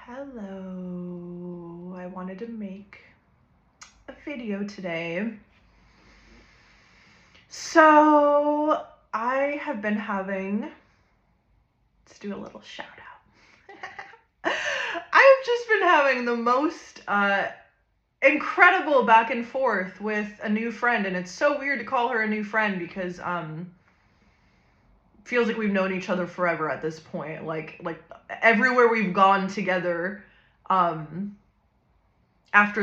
Hello, I wanted to make a video today. So I have been having, let's do a little shout out. I've just been having the most incredible back and forth with a new friend, and it's so weird to call her a new friend because feels like we've known each other forever at this point. Like everywhere we've gone together, after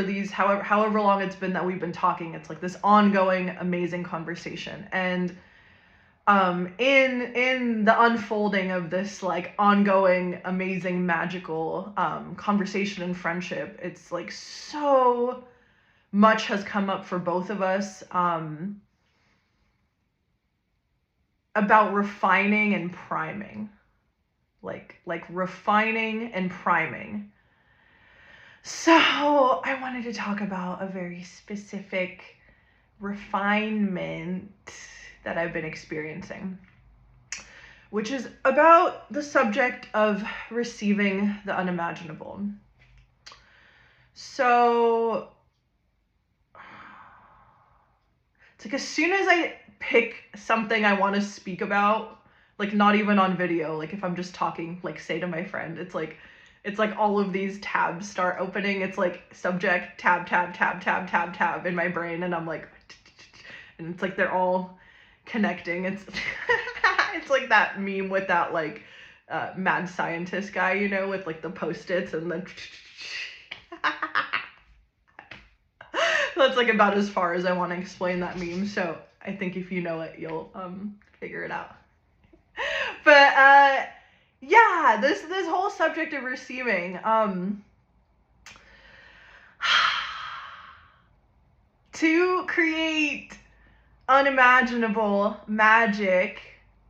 these however long it's been that we've been talking, it's like this ongoing amazing conversation. And in the unfolding of this like ongoing amazing magical conversation and friendship, it's like so much has come up for both of us about refining and priming, like refining and priming. So I wanted to talk about a very specific refinement that I've been experiencing, which is about the subject of receiving the unimaginable. So it's like as soon as I pick something I want to speak about, like not even on video, like if I'm just talking, like say to my friend, it's like all of these tabs start opening. It's like subject, tab, tab, tab, tab, tab, tab in my brain, and I'm like, and it's like they're all connecting. It's it's like that meme with that like mad scientist guy, you know, with like the Post-its and then that's like about as far as I want to explain that meme. So I think if you know it, you'll figure it out. But yeah, this whole subject of receiving, to create unimaginable magic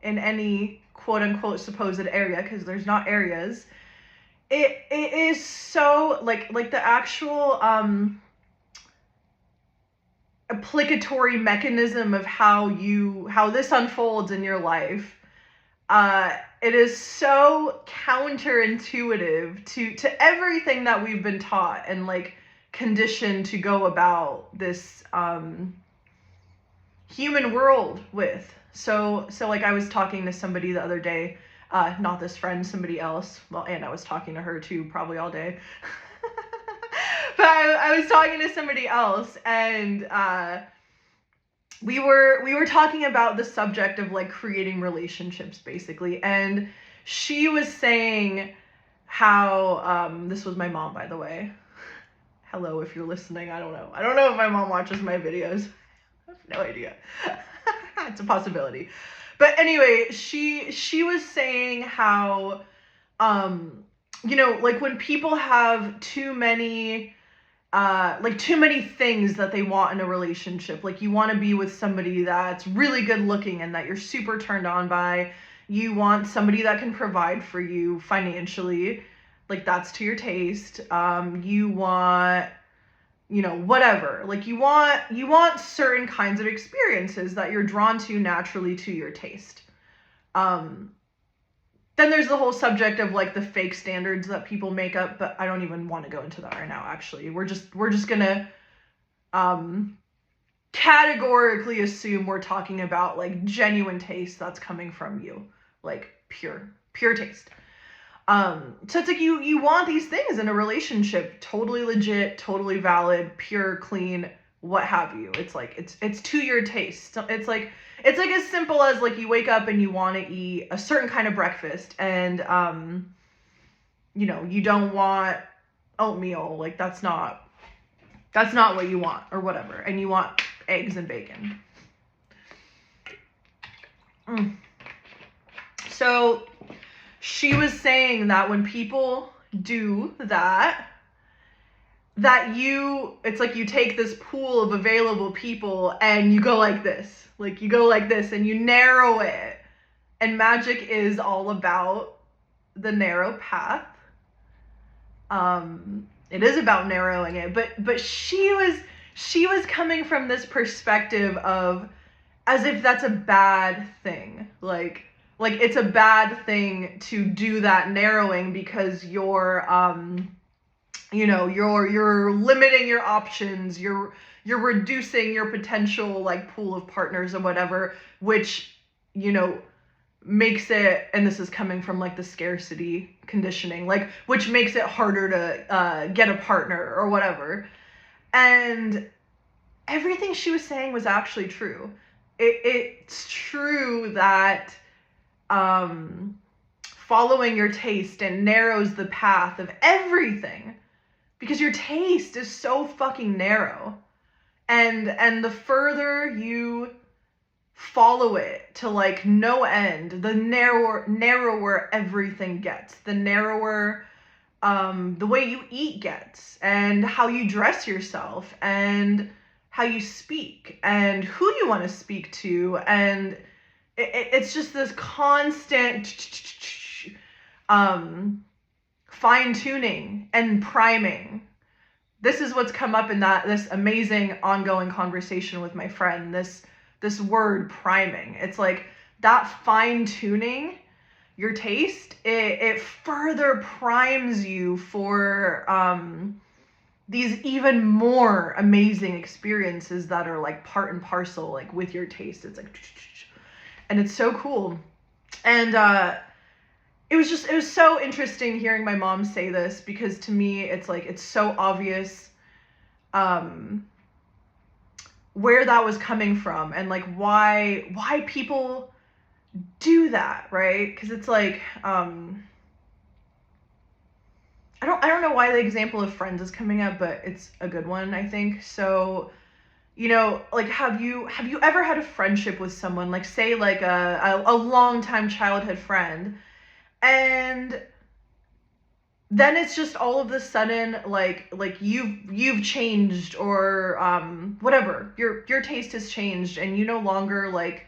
in any quote unquote supposed area, because there's not areas, it is so like the actual applicatory mechanism of how this unfolds in your life. It is so counterintuitive to everything that we've been taught and like conditioned to go about this human world with. So like I was talking to somebody the other day, not this friend, somebody else. Well, and I was talking to her too, probably all day. But I was talking to somebody else, and we were talking about the subject of like creating relationships basically, and she was saying how this was my mom, by the way. Hello, if you're listening. I don't know if my mom watches my videos. I have no idea. It's a possibility. But anyway, she was saying how you know, like when people have too many things that they want in a relationship. Like you want to be with somebody that's really good looking and that you're super turned on by. You want somebody that can provide for you financially, like that's to your taste. You want, you know, whatever. Like you want certain kinds of experiences that you're drawn to naturally to your taste. Then there's the whole subject of like the fake standards that people make up, but I don't even want to go into that right now. Actually, we're just gonna categorically assume we're talking about like genuine taste that's coming from you, like pure taste. So it's like you want these things in a relationship, totally legit, totally valid, pure, clean, what have you. It's like it's to your taste. It's like as simple as like you wake up and you want to eat a certain kind of breakfast, and you know, you don't want oatmeal, like that's not what you want or whatever, and you want eggs and bacon. So she was saying that when people do that it's like you take this pool of available people and you go like this, and you narrow it, and magic is all about the narrow path. It is about narrowing it, but she was coming from this perspective of as if that's a bad thing, like like it's a bad thing to do that narrowing because you're you're limiting your options, you're reducing your potential like pool of partners or whatever, which makes it, and this is coming from like the scarcity conditioning, like which makes it harder to get a partner or whatever. And everything she was saying was actually true. It's true that following your taste and narrows the path of everything, because your taste is so fucking narrow, and the further you follow it to like no end, the narrower everything gets, the narrower the way you eat gets, and how you dress yourself, and how you speak, and who you want to speak to, and it's just this constant fine-tuning and priming. This is what's come up in this amazing ongoing conversation with my friend, this word priming. It's like that fine-tuning your taste, it further primes you for these even more amazing experiences that are like part and parcel like with your taste. It's like, and it's so cool. And it was so interesting hearing my mom say this, because to me it's like it's so obvious where that was coming from, and like why people do that, right? Because it's like I don't know why the example of Friends is coming up, but it's a good one, I think. So like have you ever had a friendship with someone, like say like a long time childhood friend, and then it's just all of a sudden like you've changed, or whatever, your taste has changed, and you no longer like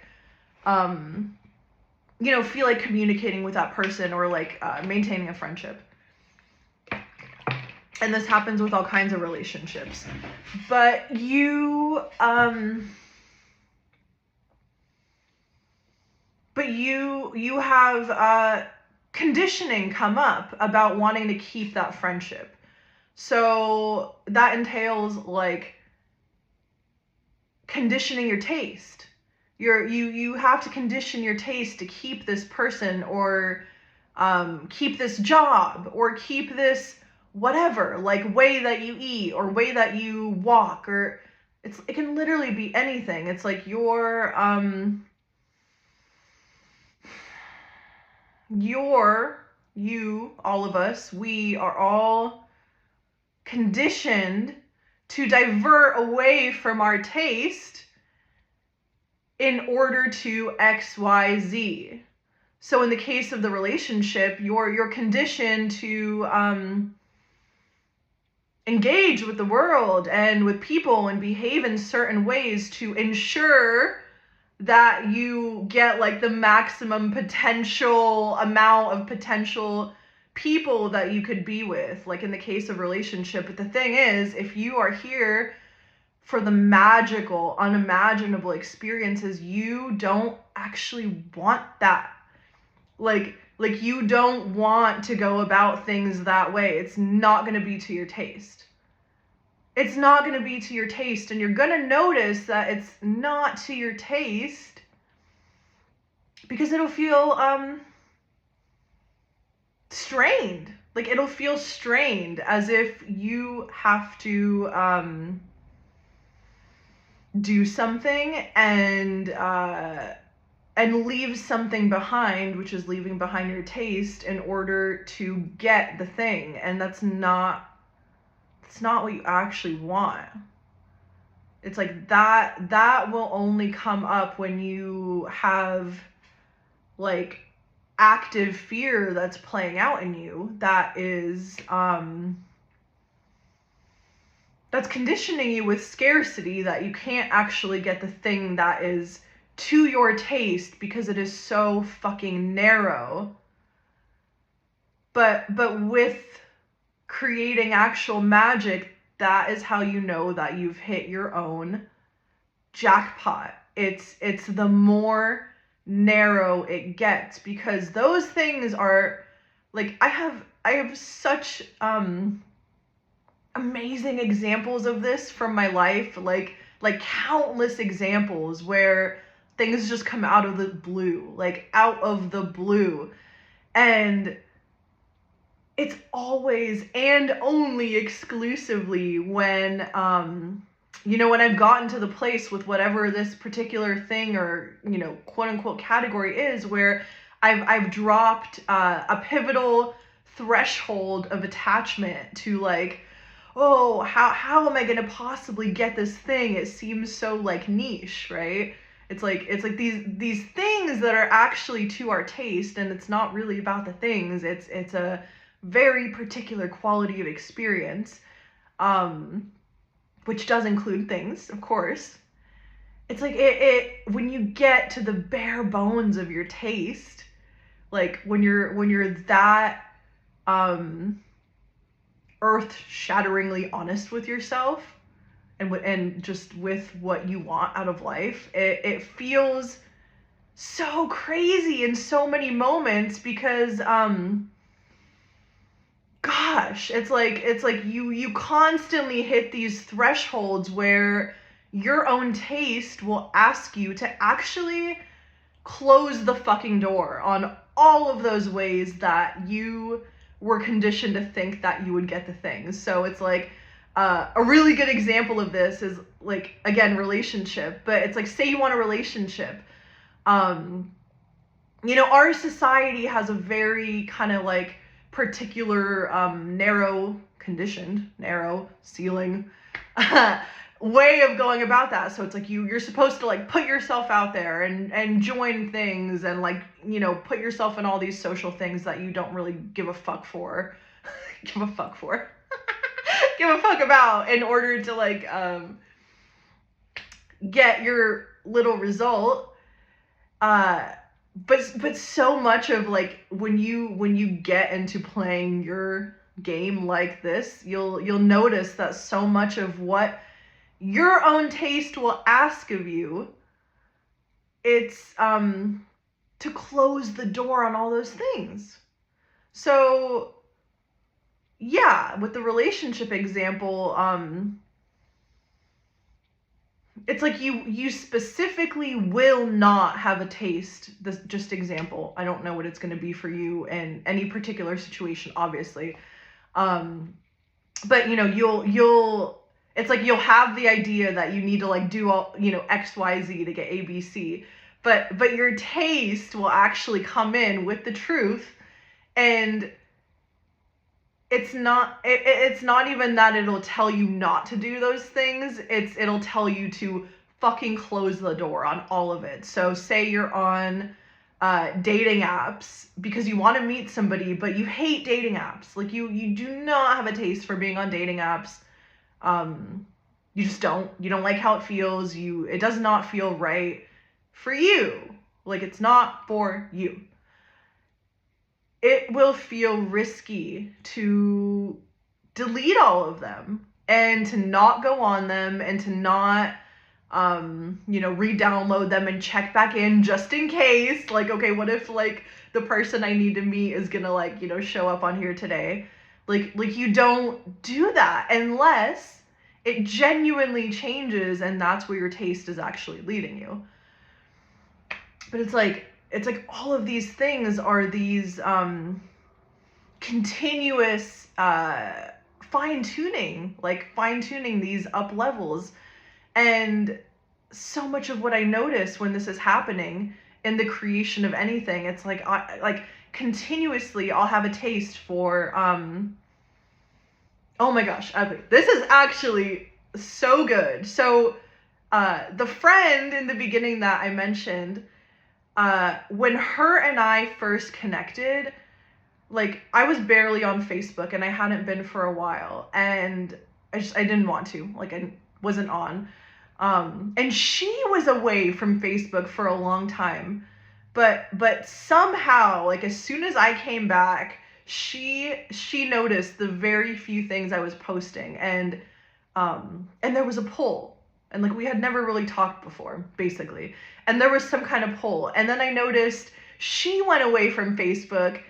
feel like communicating with that person, or like maintaining a friendship. And this happens with all kinds of relationships. But you have conditioning come up about wanting to keep that friendship. So that entails like conditioning your taste. You have to condition your taste to keep this person, or keep this job, or keep this whatever, like way that you eat, or way that you walk, or it can literally be anything. It's like all of us, we are all conditioned to divert away from our taste in order to XYZ. So in the case of the relationship, you're conditioned to engage with the world and with people and behave in certain ways to ensure that you get like the maximum potential amount of potential people that you could be with, like in the case of relationship. But the thing is, if you are here for the magical, unimaginable experiences, you don't actually want that. Like you don't want to go about things that way. It's not going to be to your taste. It's not going to be to your taste, and you're going to notice that it's not to your taste because it'll feel strained. Like it'll feel strained, as if you have to do something and leave something behind, which is leaving behind your taste in order to get the thing. And that's not what you actually want. It's like that will only come up when you have like active fear that's playing out in you, that is that's conditioning you with scarcity, that you can't actually get the thing that is to your taste because it is so fucking narrow. But with creating actual magic, that is how you know that you've hit your own jackpot. It's the more narrow it gets, because those things are like, I have such amazing examples of this from my life, like countless examples where things just come out of the blue, like out of the blue. And it's always and only exclusively when when I've gotten to the place with whatever this particular thing or, quote unquote category is, where I've dropped a pivotal threshold of attachment to, like, oh, how am I going to possibly get this thing? It seems so, like, niche, right? It's like these things that are actually to our taste, and it's not really about the things. It's a very particular quality of experience, which does include things, of course. It's like it when you get to the bare bones of your taste, like when you're that earth-shatteringly honest with yourself and just with what you want out of life, it feels so crazy in so many moments, because gosh, it's like you constantly hit these thresholds where your own taste will ask you to actually close the fucking door on all of those ways that you were conditioned to think that you would get the things. So it's like a really good example of this is, like, again, relationship, but it's like, say you want a relationship. Our society has a very kind of like particular narrow ceiling way of going about that. So it's like you're supposed to, like, put yourself out there and join things and, like, put yourself in all these social things that you don't really give a fuck for give a fuck about, in order to, like, get your little result. But so much of, like, when you get into playing your game like this, you'll notice that so much of what your own taste will ask of you, it's to close the door on all those things. So yeah, with the relationship example, it's like you specifically will not have a taste. This just example. I don't know what it's going to be for you in any particular situation, obviously. But you'll it's like you'll have the idea that you need to, like, do all, X, Y, Z to get A, B, C. But your taste will actually come in with the truth, and it's not even that it'll tell you not to do those things. It'll tell you to fucking close the door on all of it. So say you're on dating apps because you want to meet somebody, but you hate dating apps. Like, you do not have a taste for being on dating apps. You just don't. You don't like how it feels. It does not feel right for you. Like, it's not for you. It will feel risky to delete all of them and to not go on them and to not, re-download them and check back in just in case. Like, okay, what if, like, the person I need to meet is gonna, like, show up on here today? Like you don't do that unless it genuinely changes and that's where your taste is actually leading you. But it's like all of these things are these continuous fine-tuning these up levels. And so much of what I notice when this is happening in the creation of anything, it's like continuously I'll have a taste for oh my gosh, this is actually so good. So the friend in the beginning that I mentioned, when her and I first connected, like, I was barely on Facebook and I hadn't been for a while, and I didn't want to, like, I wasn't on. And she was away from Facebook for a long time, but somehow, like, as soon as I came back, she noticed the very few things I was posting, and there was a pull. And like we had never really talked before, basically. And there was some kind of pull. And then I noticed she went away from Facebook.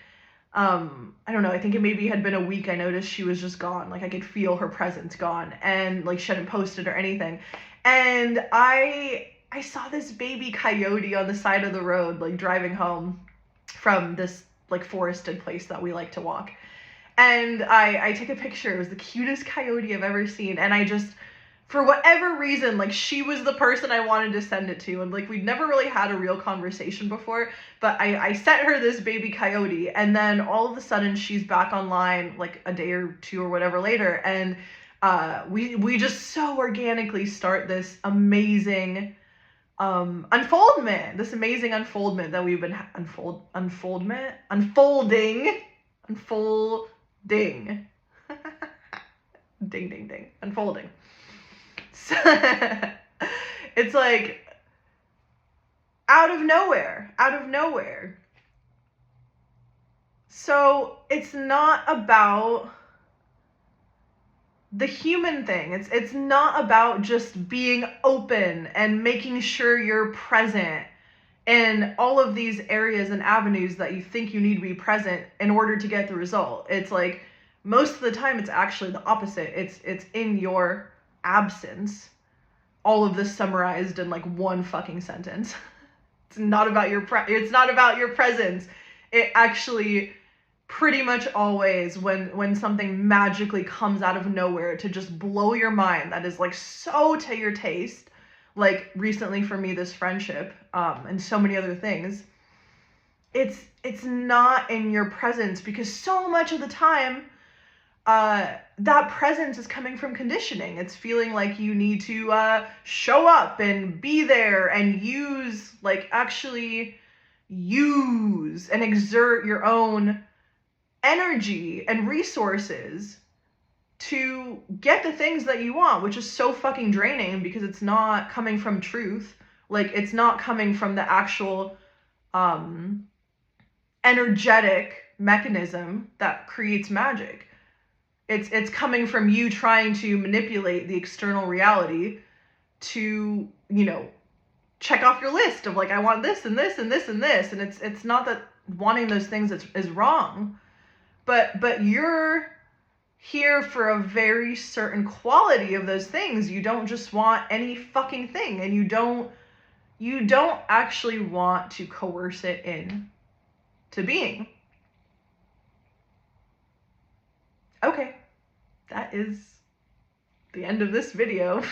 I don't know, I think it maybe had been a week. I noticed she was just gone. Like I could feel her presence gone, and like she hadn't posted or anything. And I saw this baby coyote on the side of the road, like driving home from this like forested place that we like to walk. And I took a picture. It was the cutest coyote I've ever seen. And I just, for whatever reason, like she was the person I wanted to send it to. And like we'd never really had a real conversation before, but I sent her this baby coyote, and then all of a sudden she's back online like a day or two or whatever later. And we just so organically start this amazing unfoldment that we've been unfolding ding ding ding, unfolding. So it's like out of nowhere. So it's not about the human thing. It's not about just being open and making sure you're present in all of these areas and avenues that you think you need to be present in order to get the result. It's like most of the time it's actually the opposite. It's in your absence. All of this summarized in like one fucking sentence. It's not about your presence. It actually pretty much always, when something magically comes out of nowhere to just blow your mind, that is like so to your taste, like recently for me, this friendship, and so many other things, it's not in your presence, because so much of the time that presence is coming from conditioning. It's feeling like you need to show up and be there and actually use and exert your own energy and resources to get the things that you want, which is so fucking draining, because it's not coming from truth. Like it's not coming from the actual energetic mechanism that creates magic. It's coming from you trying to manipulate the external reality to, check off your list of like, I want this and this and this and this. And it's not that wanting those things is wrong, but you're here for a very certain quality of those things. You don't just want any fucking thing, and you don't actually want to coerce it in to being. Okay, that is the end of this video.